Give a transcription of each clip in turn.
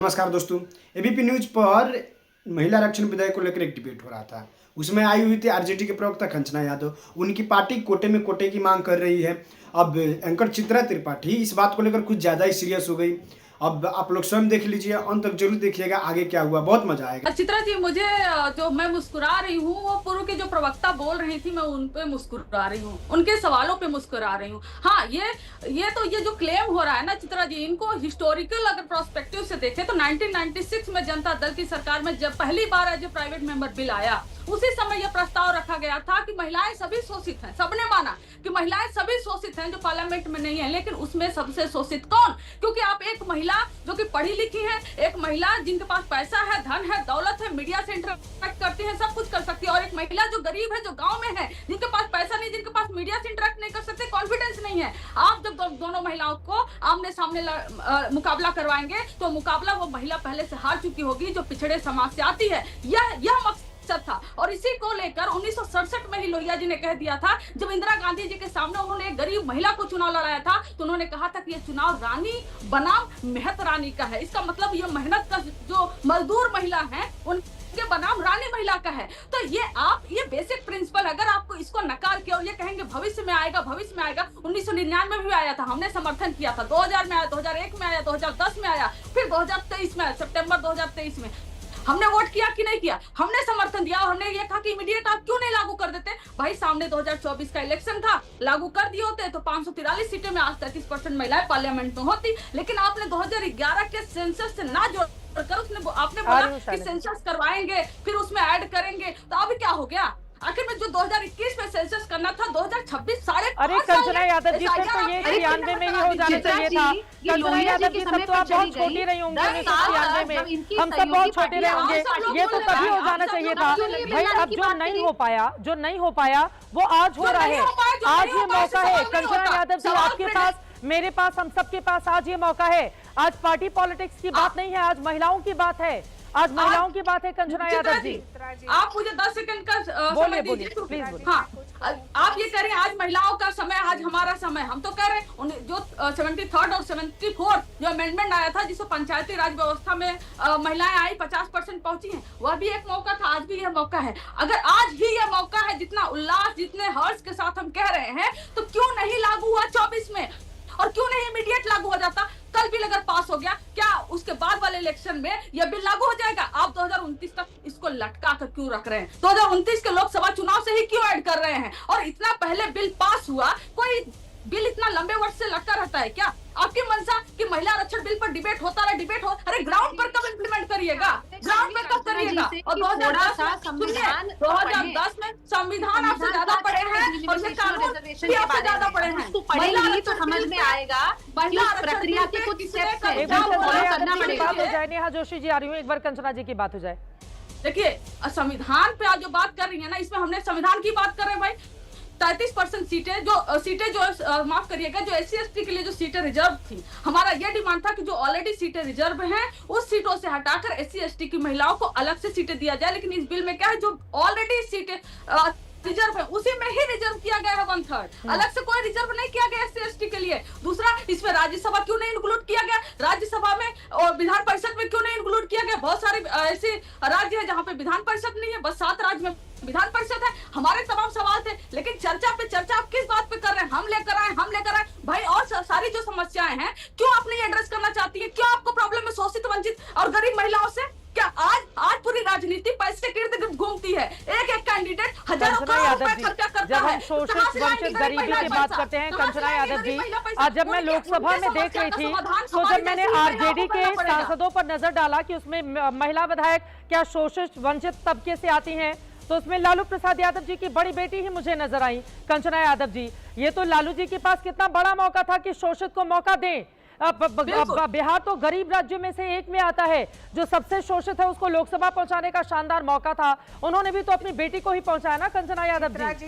नमस्कार दोस्तों। ABP news पर महिला आरक्षण विधेयक को लेकर एक डिबेट हो रहा था। उसमें आई हुई थी आरजेडी के प्रवक्ता कंचना यादव। उनकी पार्टी कोटे में कोटे की मांग कर रही है। अब एंकर चित्रा त्रिपाठी इस बात को लेकर कुछ ज़्यादा ही सीरियस हो गई। अब आप लोग स्वयं देख लीजिए, अंत तक जरूर देखिएगा आगे क्या हुआ, बहुत मजा आएगा। चित्रा जी, मुझे जो मैं मुस्कुरा रही हूँ वो पूर्व के जो प्रवक्ता बोल रही थी, मैं उन पे मुस्कुरा रही हूँ, उनके सवालों पे मुस्कुरा रही हूँ। हाँ, ये जो क्लेम हो रहा है ना चित्रा जी, इनको हिस्टोरिकल अगर प्रोस्पेक्टिव से देखें तो 1996 में जनता दल की सरकार में जब पहली बार as a private member bill आया, उसी समय यह प्रस्ताव रखा गया था कि महिलाएं सभी शोषित हैं। सबने माना कि महिलाएं सभी शोषित हैं जो पार्लियामेंट में नहीं है, लेकिन उसमें सबसे शोषित कौन? क्योंकि आप एक महिला जो कि पढ़ी लिखी है, एक महिला जिनके पास पैसा है, धन है, दौलत है, मीडिया से इंटरेक्ट करती है, सब कुछ कर सकती है, और एक महिला जो गरीब है, जो गांव में है, जिनके पास पैसा नहीं, जिनके पास मीडिया से इंटरेक्ट नहीं कर सकते, कॉन्फिडेंस नहीं है। आप जब दोनों महिलाओं को आमने सामने मुकाबला करवाएंगे तो मुकाबला वो महिला पहले से हार चुकी होगी जो पिछड़े समाज से आती है। यह मकसद था, और इसी को लेकर 1967 में ही लोहिया जी ने कह दिया था, जब इंदिरा गांधी जी के सामने उन्होंने एक गरीब महिला को चुनाव लड़ाया था, तो उन्होंने कहा था कि यह चुनाव रानी बनाम मेहनत रानी का है। इसका मतलब ये मेहनत का जो मजदूर महिला है उनके बनाम रानी महिला का है। तो ये बेसिक प्रिंसिपल, अगर आपको इसको नकार के और ये कहेंगे भविष्य में आएगा 1999 में भी आया था, हमने समर्थन किया था, 2000 में आया, 2001 में आया, 2010 में आया, फिर 2023 में आया, सितंबर 2023 में हमने वोट किया कि नहीं किया? हमने समर्थन दिया और हमने ये कहा कि इमीडिएट आप क्यों नहीं लागू कर देते? भाई, सामने 2024 का इलेक्शन था, लागू कर दिए होते तो 543 सीटें में आज 33% महिलाएं पार्लियामेंट में होती। लेकिन आपने 2011 के सेंसस से ना जोड़ कर आपने बोला कि सेंसस करवाएंगे, फिर उसमें ऐड करेंगे, तो अब क्या हो गया? आखिर में जो 2021 में सेंसस करना था, 2026 साढ़े। अरे कंचना यादव जी, फिर तो ये 93 में ही हो जाना चाहिए था। कंचना यादव जी, तब तो आप बहुत छोटी रही होंगी 1993 में, हम सब बहुत छोटे रहे होंगे, ये तो तभी हो जाना चाहिए था। भाई, अब जो नहीं हो पाया वो आज हो रहा है। आज ये मौका है कंचना यादव जी, आपके पास, मेरे पास, हम सबके पास आज ये मौका है। आज पार्टी पॉलिटिक्स की बात नहीं है, आज महिलाओं की बात है, आज महिलाओं की बात है। कंचना यादव जी, आप मुझे 10 सेकंड का समय दीजिए। प्लीज। हाँ, आप ये कह रहे हैं आज महिलाओं का समय, आज हमारा समय। हम तो कह रहे हैं जो 73rd और 74th जो अमेंडमेंट आया था, जिससे पंचायती राज व्यवस्था में महिलाएं आई 50% पहुंची हैं, वह भी एक मौका था, आज भी यह मौका है। अगर आज ही यह मौका है, जितना उल्लास, जितने हर्ष के साथ हम कह रहे हैं, तो क्यों नहीं लागू हुआ 24 में, और क्यों नहीं इमीडिएट लागू हो जाता? कल बिल अगर पास हो गया, क्या उसके बाद वाले इलेक्शन में यह बिल लागू हो जाएगा? आप 2029 तक इसको लटका कर क्यों रख रहे हैं? 2029 के लोकसभा चुनाव से ही क्यों ऐड कर रहे हैं? और इतना पहले बिल पास हुआ, कोई बिल इतना लंबे वर्ष से लटका रहता है क्या? आपकी मंशा कि महिला आरक्षण बिल पर डिबेट होता रहे, डिबेट हो, अरे ग्राउंड पर कब इम्प्लीमेंट करिएगा? ग्राउंड पर कब करिएगा? और 2010 में संविधान आपसे ज्यादा पढ़े हैं और ये कानून भी आपसे ज्यादा पढ़े हैं। महिला तो समझ में आएगा महिला प्रक्रिया के कुछ स्टेप्स हैं जो फॉलो करना पड़ेगा। नेहा जोशी जी आ रही हूँ, एक बार कंचना जी की बात हो जाए। देखिए, संविधान पे आज जो बात कर रही है ना, इसमें हमने संविधान की बात कर रहे हैं भाई। 33% सीटें जो माफ करिएगा, जो SC/ST के लिए जो सीटें रिजर्व थी, हमारा यह डिमांड था कि जो ऑलरेडी सीटें रिजर्व हैं, उस सीटों से हटाकर SC/ST की महिलाओं को अलग से सीटें दिया जाए। लेकिन इस बिल में क्या है, जो ऑलरेडी सीटें रिजर्व है उसी में ही रिजर्व किया गया है 1/3, अलग से कोई रिजर्व नहीं किया गया SC/ST के लिए। दूसरा, इसमें राज्यसभा क्यों नहीं इंक्लूड किया गया? राज्यसभा में और विधान परिषद में क्यों नहीं इंक्लूड किया गया? बहुत सारे ऐसे राज्य है जहाँ पे विधान परिषद नहीं है, बस 7 राज्य में विधान परिषद है। हमारे तमाम सवाल थे, लेकिन चर्चा आप किस बात पे कर रहे हैं? हम लेकर आए भाई, और सारी जो समस्याएं हैं क्यों आप नहीं एड्रेस करना चाहती है? क्यों आपको प्रॉब्लम है शोषित, वंचित और गरीब महिलाओं से? क्या आज पूरी राजनीति पैसे के इर्द गिर्द घूमती है? एक कैंडिडेट हजारों करोड़ रुपए खर्चा करता है। जब हम शोषित, वंचित, गरीबी की बात करते हैं कंचना यादव जी, आज जब मैं लोकसभा में देख रही थी, तो जब मैंने आरजेडी के सांसदों पर नजर डाला कि उसमें महिला विधायक क्या शोषित, वंचित तबके से आती हैं, तो उसमें लालू प्रसाद यादव जी की बड़ी बेटी ही मुझे नजर आई। कंचना यादव जी, ये तो लालू जी के पास कितना बड़ा मौका था कि शोषित को मौका दें। बिहार तो गरीब राज्यों में से एक में आता है, जो सबसे शोषित है उसको लोकसभा पहुंचाने का शानदार मौका था। उन्होंने भी तो अपनी बेटी को ही पहुंचाया ना कंचना यादव जी।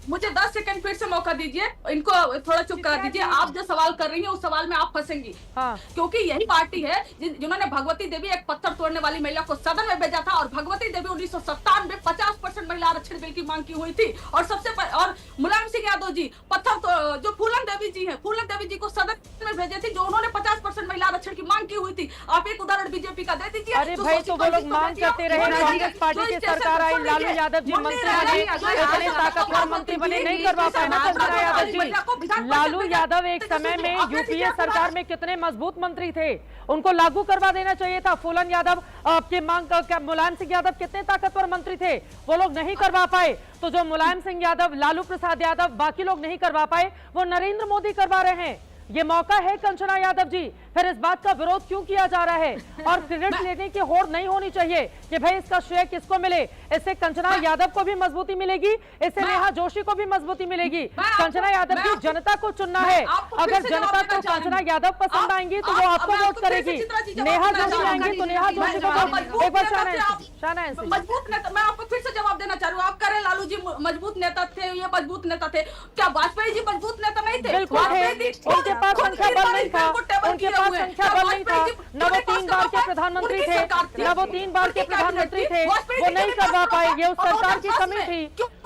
मुझे 10 सेकंड फिर से मौका दीजिए, इनको थोड़ा चुप करा दीजिए। आप जो सवाल कर रही हैं उस सवाल में आप फंसेंगी। हाँ। क्योंकि यही पार्टी है जिन्होंने भगवती देवी, एक पत्थर तोड़ने वाली महिला को सदन में भेजा था, और भगवती देवी 1957 में 50% महिला आरक्षण बिल की मांग की हुई थी। और मुलायम सिंह यादव जी, पत्थर जो फूलन देवी जी हैं, फूलन देवी जी को सदन में भेजे थे, जो उन्होंने 50% महिला आरक्षण की मांग की हुई थी। आप एक उदाहरण बीजेपी का दे दीजिए। अरे भाई, तो वो लोग मांग करते रहे, कांग्रेस पार्टी की सरकार आई, लालू यादव जी मंत्री बने, इतने ताकतवर मंत्री बने, नहीं करवा पाए ना संजना यादव जी। लालू यादव एक समय में यूपीए सरकार में कितने मजबूत मंत्री थे, उनको लागू करवा देना चाहिए था। फूलन यादव की मांग, मुलायम सिंह यादव कितने ताकतवर मंत्री थे, वो लोग नहीं करवा पाए। तो जो मुलायम सिंह यादव, लालू प्रसाद यादव, बाकी लोग नहीं करवा पाए, वो नरेंद्र मोदी करवा रहे हैं। ये मौका है कंचना यादव जी, फिर इस बात का विरोध क्यों किया जा रहा है? और क्रेडिट लेने की होड़ नहीं होनी चाहिए कि भाई इसका श्रेय किसको मिले। इससे कंचना यादव को भी मजबूती मिलेगी, इससे नेहा जोशी को भी मजबूती मिलेगी। कंचना यादव जी, जनता को चुनना है, अगर जनता को कंचना यादव पसंद आएंगी तो वो आपको वोट करेगी। नेहा जोशी आएंगी तो नेहा जोशी को वोट। एक बार शाना मजबूत नेता, मैं आपको फिर से जवाब देना चाह रही हूँ। आप कह रहे लालू जी मजबूत नेता थे, ये मजबूत नेता थे, क्या वाजपेयी जी मजबूत नेता नहीं थे? बिल्कुल थे, उनके पास संख्या बल नहीं था, उनके पास संख्या बल नहीं था। न वो 3 बार के प्रधानमंत्री थे, न वो 3 बार के प्रधानमंत्री थे, वो नहीं करवा पाए। ये उस सरकार की कमी थी,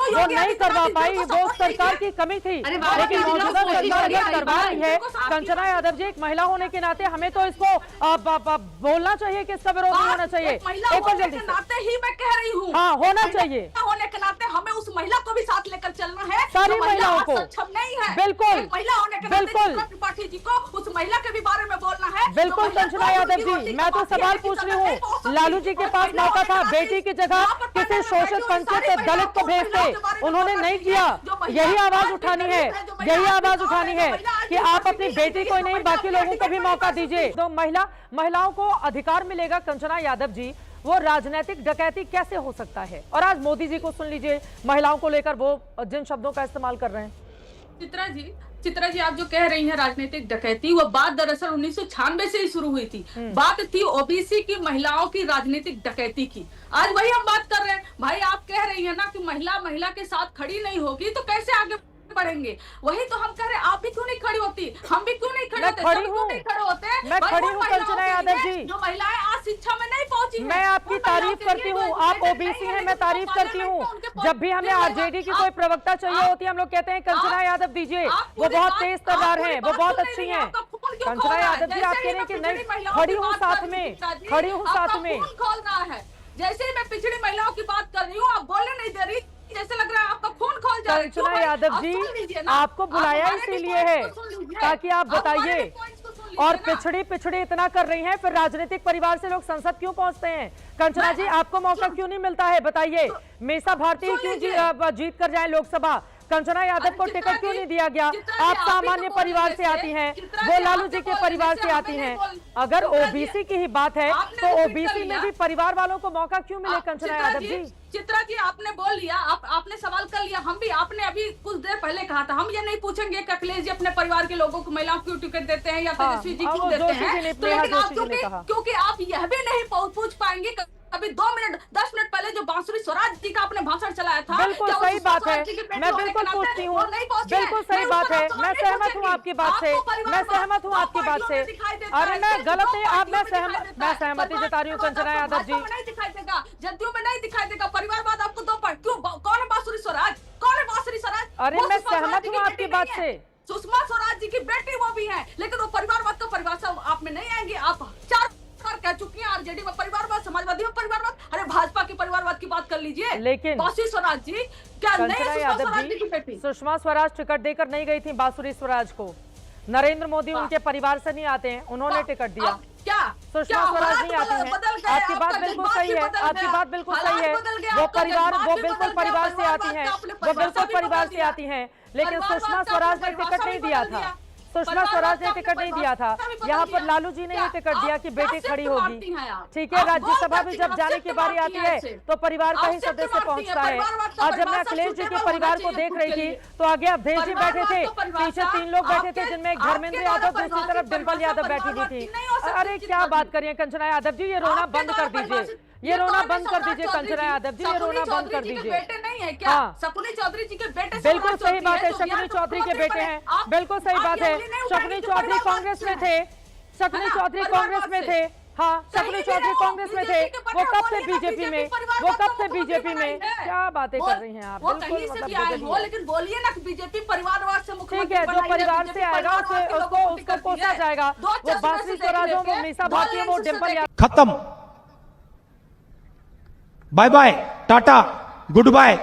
वो नहीं करवा पाई, वो उस सरकार की कमी थी। लेकिन मौजूदा सरकार अगर करवा रही है, कंचना यादव जी एक महिला होने के नाते हमें तो इसको बोलना चाहिए कि इसका विरोध नहीं होना चाहिए। एक बार जल्दी नाते ही मैं कह रही हूँ, हाँ होना चाहिए, होने के नाते हमें उस महिला को भी साथ लेकर चलना है, सारी महिलाओं को। सक्षम नहीं है, बिल्कुल महिला होने के बिल्कुल त्रिपाठी जी को उस महिला के भी बारे में बोलना है। बिल्कुल कंचना यादव जी, मैं तो सवाल पूछ रही हूँ, लालू जी के पास मौका था बेटी की जगह किसी शोषित वंचित दलित को भेजते, उन्होंने नहीं किया। यही आवाज उठानी है, यही आवाज उठानी है कि आप अपनी बेटी को नहीं बाकी लोगों को भी मौका दीजिए। तो महिलाओं को अधिकार मिलेगा। कंचना यादव जी, वो राजनीतिक डकैती कैसे हो सकता है? और आज मोदी जी को सुन लीजिए, महिलाओं को लेकर वो जिन शब्दों का इस्तेमाल कर रहे हैं। चित्रा जी, आप जो कह रही हैं राजनीतिक डकैती, वो बात दरअसल 1996 से ही शुरू हुई थी। बात थी ओबीसी की महिलाओं की राजनीतिक डकैती की। आज वही हम बात कर रहे हैं। भाई, आप कह रही हैं ना कि महिला के साथ खड़ी नहीं होगी तो कैसे आगे बढ़ेंगे? वही तो हम कह रहे हैं, आप भी क्यों नहीं खड़ी होती, हम भी क्यों नहीं खड़े होते, खड़ी हूँ, मैं खड़ी हूँ कंचना यादव जी। जो महिलाएं आज शिक्षा में नहीं पहुंची, मैं आपकी तारीफ करती हूँ, आप ओबीसी हैं, मैं तारीफ करती हूँ। जब भी हमें आरजेडी की कोई प्रवक्ता चाहिए होती है, हम लोग कहते हैं कंचना यादव दीजिए, वो बहुत तेज तर्रार हैं, वो बहुत अच्छी हैं। कंचना यादव जी, आप कह रहे हैं कि नहीं, खड़ी हूँ साथ में, खड़ी हूँ साथ में। खोल रहा है, जैसे ही मैं पिछड़ी महिलाओं की बात कर रही हूँ, आप बोलने नहीं दे रही, जैसे लग रहा है आपका खून खोल जा रहा है। कंचना यादव जी, आपको बुलाया इसीलिए है ताकि आप बताइए। और पिछड़ी इतना कर रही हैं, फिर राजनीतिक परिवार से लोग संसद क्यों पहुंचते हैं? कंचना जी, आपको मौका क्यों नहीं मिलता है, बताइए। मीसा भारती क्यों जीत कर जाए लोकसभा? कंचना यादव को टिकट क्यों नहीं दिया गया? आप सामान्य परिवार से आती हैं, वो लालू जी के परिवार से आती हैं। अगर ओबीसी की ही बात है तो ओबीसी में भी परिवार वालों को मौका क्यों मिले? कंचना यादव जी, चित्रा जी, आपने बोल लिया, आपने सवाल कर लिया। हम भी, आपने अभी कुछ देर पहले कहा था, हम ये नहीं पूछेंगे कि अखिलेश जी अपने परिवार के लोगों को, महिलाओं को क्यों टिकट देते हैं या तेजस्वी जी क्यों देते हैं। लेकिन आप क्योंकि आप यह भी नहीं पूछ पाएंगे अभी 2 मिनट 10 मिनट पहले जो बांसुरी स्वराज जी का आपने भाषण चलाया था। बिल्कुल सही बात है, मैं बिल्कुल पूछती हूँ, बिल्कुल सही बात है, मैं सहमत हूँ आपकी बात से, मैं सहमत हूँ आपकी बात से। अरे मैं गलत है, आप मैं सहमति जता रही हूँ कंचना यादव जी। नहीं दिखाई देगा, जदयू में नहीं दिखाई देगा, परिवारवाद आपको 2 पर क्यों? कौन है बांसुरी स्वराज? कौन है बांसुरी स्वराज? अरे मैं सहमत हूँ आपकी बात से। सुषमा स्वराज जी की बेटी वो भी है, लेकिन वो परिवारवाद का परिभाषा आप में नहीं आएंगे। आप 4 बार कह चुकी हैं आरजेडी में परिवारवाद, समाजवादी में परिवारवाद, अरे भाजपा के परिवारवाद की बात कर लीजिए। लेकिन बांसुरी स्वराज जी क्या नहीं? सुषमा स्वराज टिकट देकर नहीं गई थी बांसुरी स्वराज को। नरेंद्र मोदी उनके परिवार से नहीं आते हैं, उन्होंने टिकट दिया। क्या सुषमा स्वराज नहीं आती हैं? आपकी बात बिल्कुल सही है, आपकी बात बिल्कुल सही है। वो बिल्कुल परिवार से आती हैं, वो बिल्कुल परिवार से आती हैं, लेकिन सुषमा स्वराज ने टिकट नहीं दिया था। सुषमा स्वराज ने टिकट नहीं दिया था। यहाँ पर लालू जी ने ये टिकट दिया कि बेटी खड़ी होगी। ठीक है, राज्यसभा में जब जाने की बारी आती है तो परिवार का ही सदस्य पहुंचता है। आज जब मैं अखिलेश जी के परिवार को देख रही थी तो आगे अवधेश जी बैठे थे, पीछे 3 लोग बैठे थे, जिनमें धर्मेंद्र यादव, दूसरी तरफ डिम्पल यादव बैठी हुई थी। अरे क्या बात करिए कंचना यादव जी, ये रोना बंद कर दीजिए, ये रोना बंद कर दीजिए कंचना यादव जी, ये रोना बंद कर दीजिए। बेटे नहीं है क्या? शकुनी चौधरी जी के बेटे? बिल्कुल सही बात है, शकुनी चौधरी के बेटे हैं, बिल्कुल सही बात है। शकुनी चौधरी कांग्रेस में थे, शकुनी चौधरी कांग्रेस में थे। हाँ, शकुनी चौधरी कांग्रेस में थे, वो कब से बीजेपी में, वो कब से बीजेपी में, क्या बातें कर रही हैं आप? वो कहीं से भी आए हो, लेकिन बोलिए ना कि बीजेपी परिवारवाद से ठीक है, जो परिवार से आएगा उसको कोसा जाएगा। वो बांसुरी स्वराज हो, वो मीसा भारती हो, वो डिंपल यादव। खत्म, bye bye, tata, good bye.